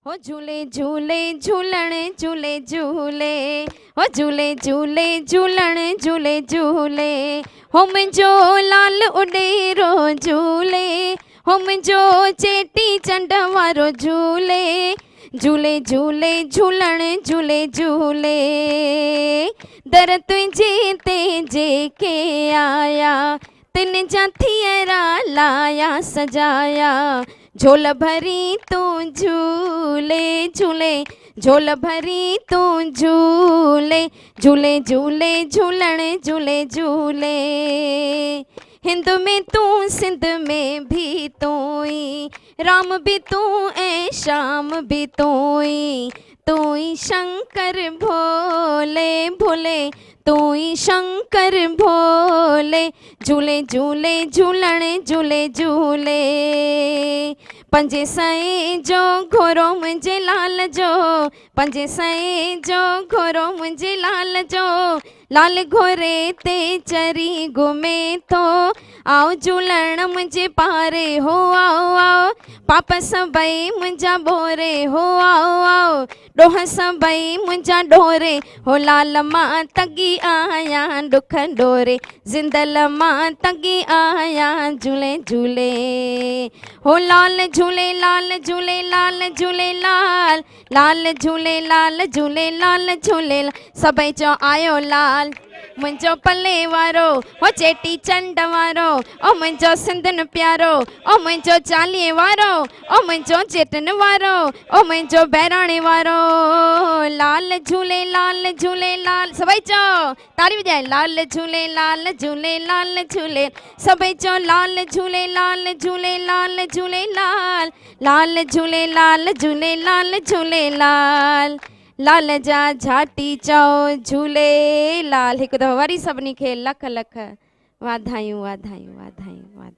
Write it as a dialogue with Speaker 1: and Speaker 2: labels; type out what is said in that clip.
Speaker 1: हो झूले झूले झूलण झूले झूले, हो झूले झूले झूलण झूले झूले, हो मुंहिंजो लाल उॾेरो झूले, हो मुंहिंजो चेटी चंड वारो झूले, झूले झूले झूलण झूले झूले। दर तुंहिंजे ते जेके आया, तिन जा थियरा लाया सजाया, झोल भरी तूं झूले झूले, झोल भरी तूं झूले, झूले झूले झूलण झूले झूले। हिंद में तूं सिंध में भी तूं ही, राम भी तूं ऐं श्याम भी तूं ही शंकर भोले भोले, तूं ही शंकर भोले, झूले झूले झूलण झूले झूले। पंजे सैं जो घोरो मुंहिंजे लाल जो, पंजे सैं जो घोरो मुंहिंजे लाल जो, लाल घोरे ते चरी घुमे थो, आओ झूलण मुंहिंजे पारे हो आओ आओ, पाप सभई मुंहिंजा बोरे हो आओ आओ, ॾोह सभई मुंहिंजा डोरे, हो लाल मां तगी आया ॾुख डोरे, ज़िंदल मां तगी आया झूले झूले। हो लाल झूले लाल झूले लाल झूले लाल, लाल झूले लाल झूले लाल झूले, सभई चओ आयो लाल मुंहिंजो पले वारो, हो चेटी चंड वारो, ओ मुंहिंजो सिंधन प्यारो, ओ मुंहिंजो चालीहे वारो, ओ मुंहिंजो चेटन वारो, ओ मुंहिंजो बहिराणे वारो, लाल झूले लाल झूले लाल, सभई चओ ताड़ी वॼाए, लाल झूले लाल झूले लाल झूले, सभई चओ लाल झूले लाल झूले लाल झूले लाल, लाल झूले लाल झूले लाल झूले लाल, लाल जा झाटी चओ झूले लाल। हिकु दफ़ो वरी सभिनी खे लख लख वाधायूं वाधायूं वाधायूं वाधायूं।